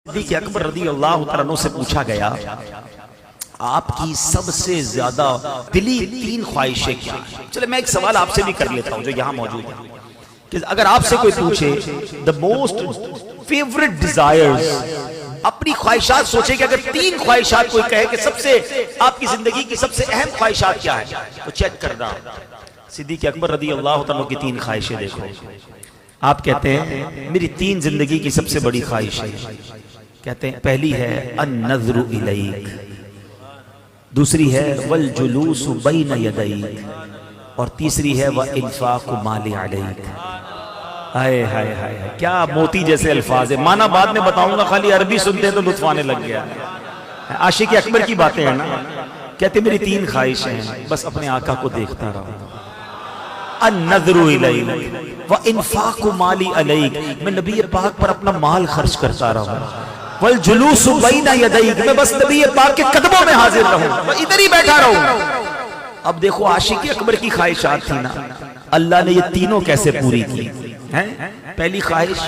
صدیق اکبر رضی اللہ تعالیٰ عنہ سے پوچھا گیا آپ کی سب سے زیادہ دلی تین خواہشیں کیا ہیں؟ چلے میں ایک سوال آپ سے بھی کر لیتا ہوں جو یہاں موجود ہے کہ اگر آپ سے کوئی پوچھے the most favorite desires اپنی خواہشات سوچیں کہ اگر تین خواہشات کوئی کہے کہ سب سے آپ کی زندگی کی سب سے اہم خواہشات کیا ہے تو چیک کرنا صدیق اکبر رضی اللہ تعالیٰ کی تین خواہشیں دیکھو آپ کہتے ہیں میری تین زندگی کی سب سے بڑی خواہش ہے کہتے ہیں پہلی ہے النظر الیک دوسری ہے والجلوس بین یدیک اور تیسری ہے وانفاق مال علیک ہائے ہائے ہائے کیا موتی جیسے الفاظ ہیں معنی بعد میں بتاؤں گا خالی عربی سنتے تو لطف آنے لگ گیا عاشق اکبر کی باتیں ہیں نا کہتے میری تین خواہشیں ہیں بس اپنے آقا کو دیکھتا رہا النظر الیک وانفاق مال علیک میں نبی پاک پر اپنا مال خرچ کرتا رہا والجلوس بین یدیک میں بس نبی پاک کے قدموں میں حاضر رہوں میں ادھر ہی بیٹھا رہوں اب دیکھو عاشق اکبر کی خواہشات تھی نا اللہ نے یہ تینوں کیسے پوری کی پہلی خواہش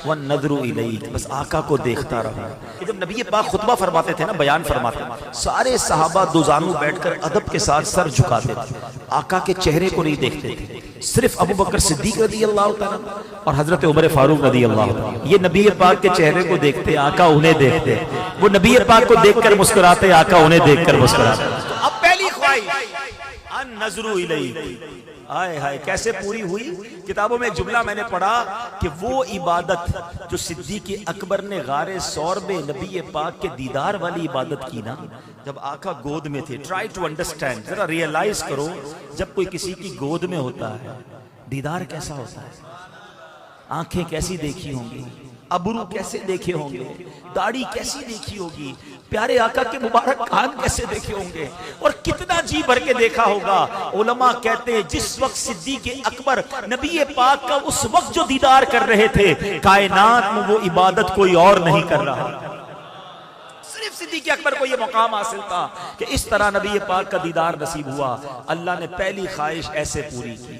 والنظر الیک بس آقا کو دیکھتا رہا جب نبی پاک خطبہ فرماتے تھے نا بیان فرماتے سارے صحابہ دوزانوں بیٹھ کر ادب کے ساتھ سر جھکاتے تھے آقا کے چہرے کو نہیں دیکھتے تھے صرف ابو بکر صدیق رضی اللہ تعالیٰ اور حضرت عمر فاروق رضی اللہ تعالیٰ یہ نبی پاک کے چہرے کو دیکھتے آقا انہیں دیکھتے وہ نبی پاک کو دیکھ کر مسکراتے آقا انہیں دیکھ کر مسکراتے اب پہلی خواہش النظر الیک آئے ہائے کیسے پوری ہوئی کتابوں میں ایک جملہ میں نے پڑھا کہ وہ عبادت جو صدیق اکبر نے غار ثور میں نبی پاک کے دیدار والی عبادت کی نا جب آقا گود میں تھے ٹرائی ٹو انڈرسٹینڈ ذرا ریئلائز کرو جب کوئی کسی کی گود میں ہوتا ہے دیدار کیسا ہوتا ہے آنکھیں کیسی دیکھی ہوں گی ابرو کیسے دیکھے ہوں گے داڑھی کیسی دیکھی ہوگی پیارے آقا کے مبارک کان کیسے دیکھے ہوں گے اور کتنا جی بھر کے دیکھا ہوگا علماء کہتے ہیں جس وقت صدیق اکبر نبی پاک کا اس وقت جو دیدار کر رہے تھے کائنات میں وہ عبادت کوئی اور نہیں کر رہا صرف صدیق اکبر کو یہ مقام حاصل تھا کہ اس طرح نبی پاک کا دیدار نصیب ہوا اللہ نے پہلی خواہش ایسے پوری کی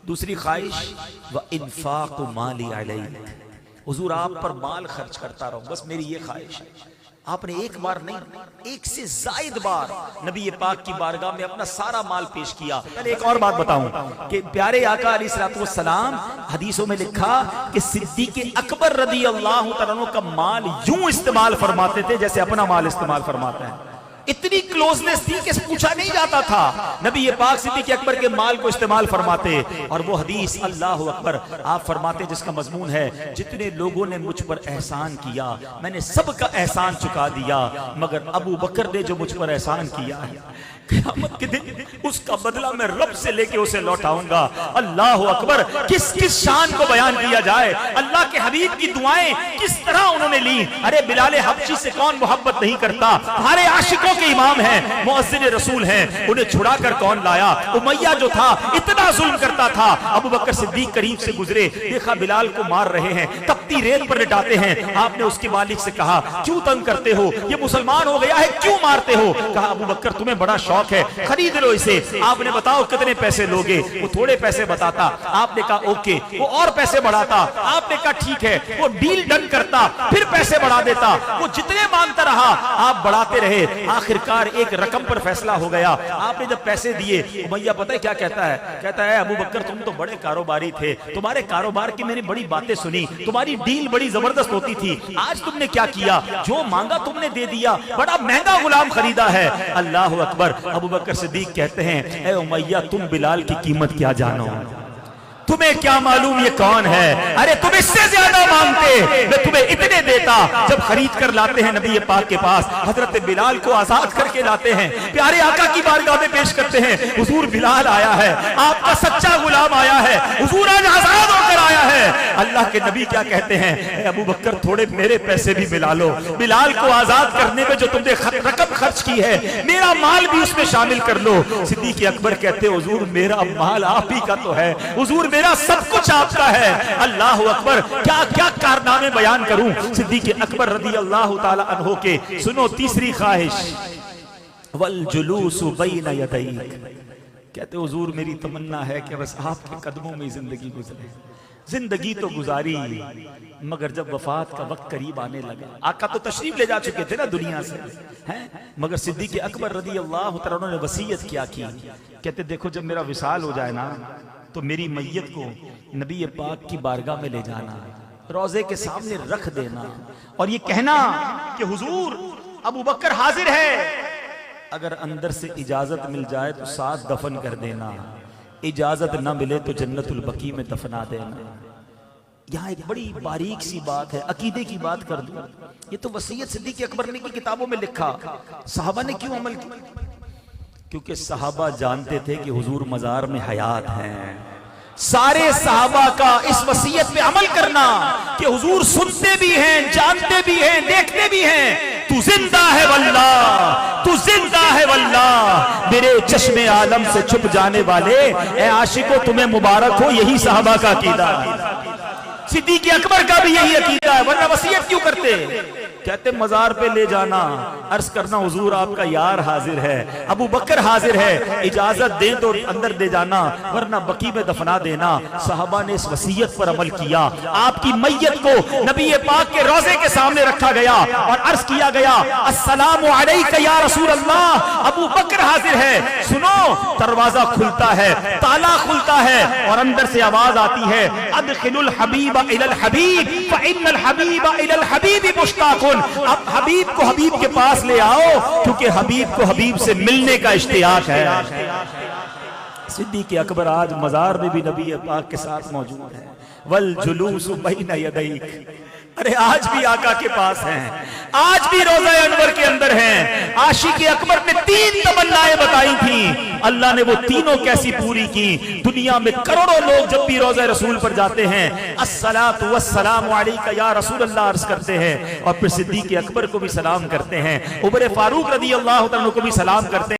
دوسری خواہش وانفاق مال علیک حضور آپ پر مال خرچ کرتا رہوں بس میری یہ خواہش ہے آپ نے ایک بار نہیں ایک سے زائد بار نبی پاک کی بارگاہ میں اپنا سارا مال پیش کیا پہلے ایک اور بات بتاؤں کہ پیارے آقا علیہ السلام حدیثوں میں لکھا کہ صدیق اکبر رضی اللہ تعالیٰ عنہ کا مال یوں استعمال فرماتے تھے جیسے اپنا مال استعمال فرماتے ہیں اتنی کلوزنس تھی کہ پوچھا نہیں جاتا تھا نبی پاک صدیق اکبر کے مال کو استعمال فرماتے اور وہ حدیث اللہ اکبر آپ فرماتے جس کا مضمون ہے جتنے لوگوں نے مجھ پر احسان کیا میں نے سب کا احسان چکا دیا مگر ابو بکر نے جو مجھ پر احسان کیا ہے قیامت کے دن اس کا بدلہ میں رب سے لے کے اسے لوٹاؤں گا اللہ اکبر کس کس شان کو بیان کیا جائے اللہ کے حبیب کی دعائیں کس طرح انہوں نے لی ارے بلال حبشی سے کون محبت نہیں کرتا ہمارے عاشقوں کے امام ہیں مؤذن رسول ہیں انہیں چھڑا کر کون لایا امیہ جو تھا اتنا ظلم کرتا تھا ابو بکر صدیق قریب سے گزرے دیکھا بلال کو مار رہے ہیں تپتی ریت پر لٹاتے ہیں آپ نے اس کے مالک سے کہا کیوں تنگ کرتے ہو یہ مسلمان ہو گیا ہے کیوں مارتے ہو کہا ابو بکر تمہیں بڑا شوق ہے خرید لو اسے آپ نے بتاؤ کتنے پیسے لوگے وہ تھوڑے پیسے بتاتا آپ نے کہا اوکے وہ اور پیسے بڑھاتا آپ نے کہا ٹھیک ہے وہ ڈیل ڈن کرتا پھر پیسے بڑھا دیتا وہ جتنے مانگتا رہا آپ بڑھاتے رہے آخرکار ایک رقم پر فیصلہ ہو گیا آپ نے جب پیسے دیے امیہ پتہ ہے کیا کہتا ہے کہتا ہے ابو بکر تم تو بڑے کاروباری تھے تمہارے کاروبار کی میں نے بڑی باتیں سنی تمہاری ڈیل بڑی زبردست ہوتی تھی آج تم نے کیا کیا جو مانگا تم نے دے دیا بڑا مہنگا غلام خریدا ہے اللہ اکبر ابو بکر صدیق کہتے ہیں اے امیہ تم بلال کی قیمت کیا جانو تمہیں کیا معلوم یہ کون ہے ارے تم اس سے زیادہ مانگتے میں تمہیں اتنے دیتا جب خرید کر لاتے ہیں نبی پاک کے پاس حضرت بلال کو آزاد کر کے لاتے ہیں پیارے آقا کی بارگاہ میں پیش کرتے ہیں حضور بلال آیا ہے آپ کا سچا غلام آیا ہے حضور آج آزاد ہو کر آیا ہے اللہ کے نبی کیا کہتے ہیں اے ابو بکر تھوڑے میرے پیسے بھی ملا لو بلال کو آزاد کرنے میں جو تم نے رقم خرچ کی ہے میرا مال بھی اس میں شامل کر لو صدیق اکبر کہتے حضور میرا مال آپ ہی کا تو ہے حضور میرا سب کچھ آپ کا ہے اللہ اکبر کیا کیا کارنامے بیان کروں صدیق اکبر رضی اللہ تعالی عنہ کے سنو تیسری خواہش والجلوس بین یدیک کہتے حضور میری تمنا ہے کہ بس آپ کے قدموں میں زندگی گزرے زندگی تو گزاری مگر جب وفات کا وقت قریب آنے لگا، آقا تو تشریف لے جا چکے تھے نا دنیا سے، ہیں مگر صدیق اکبر رضی اللہ تعالیٰ عنہ نے وصیت کیا کی، کہتے دیکھو جب میرا وصال ہو جائے نا تو میری میت کو نبی پاک کی بارگاہ میں لے جانا، روضے کے سامنے رکھ دینا اور یہ کہنا کہ حضور ابو بکر حاضر ہے، اگر اندر سے اجازت مل جائے تو ساتھ دفن کر دینا، اجازت نہ ملے تو جنت البقیع میں دفنا دینا۔ یہاں ایک بڑی باریک سی بات ہے، عقیدے کی بات کر دوں، یہ تو وصیت صدیق اکبر نے کی کتابوں میں لکھا، صحابہ نے کیوں عمل کیا؟ کیونکہ صحابہ جانتے تھے کہ حضور مزار میں حیات ہیں، سارے صحابہ کا اس وصیت پہ عمل کرنا کہ حضور سنتے بھی ہیں، جانتے بھی ہیں، دیکھتے بھی ہیں، تو زندہ ہے واللہ، تو زندہ ہے واللہ، میرے چشم عالم سے چھپ جانے والے اے عاشقو تمہیں مبارک ہو، یہی صحابہ کا عقیدہ ہے۔ صدیق اکبر کا بھی یہی عقیدہ ہے، ورنہ وصیت کیوں کرتے؟ کہتے مزار پہ لے جانا، عرض کرنا حضور آپ کا یار حاضر ہے، ابو بکر حاضر ہے، اجازت دیں تو اندر دے جانا ورنہ بقیع میں دفنا دینا۔ صحابہ نے اس وصیت پر عمل کیا، آپ کی میت کو نبی پاک کے روضے کے سامنے رکھا گیا اور عرض کیا گیا السلام علیک یا رسول اللہ، ابو بکر حاضر ہے۔ سنو، دروازہ کھلتا ہے، تالا کھلتا ہے اور اندر سے آواز آتی ہے ادخل الحبیب الی الحبیب فإن الحبیب الی الحبیب مشتاق، اب حبیب کو حبیب کے پاس لے آؤ کیونکہ حبیب کو حبیب سے ملنے کا اشتیاق ہے۔ صدیق اکبر آج مزار میں بھی نبی پاک کے ساتھ موجود ہے، والجلوس بین یدیک، ارے آج بھی آقا کے پاس ہیں، آج بھی روضہ انور کے اندر ہیں۔ عاشق اکبر نے 3 تمنائیں بتائی تھیں، اللہ نے وہ تینوں کیسی پوری کی۔ دنیا میں کروڑوں لوگ جب بھی روضہ رسول پر جاتے ہیں الصلاۃ والسلام علیک یا رسول اللہ عرض کرتے ہیں اور پھر صدیق اکبر کو بھی سلام کرتے ہیں، عمر فاروق رضی اللہ عنہ کو بھی سلام کرتے ہیں۔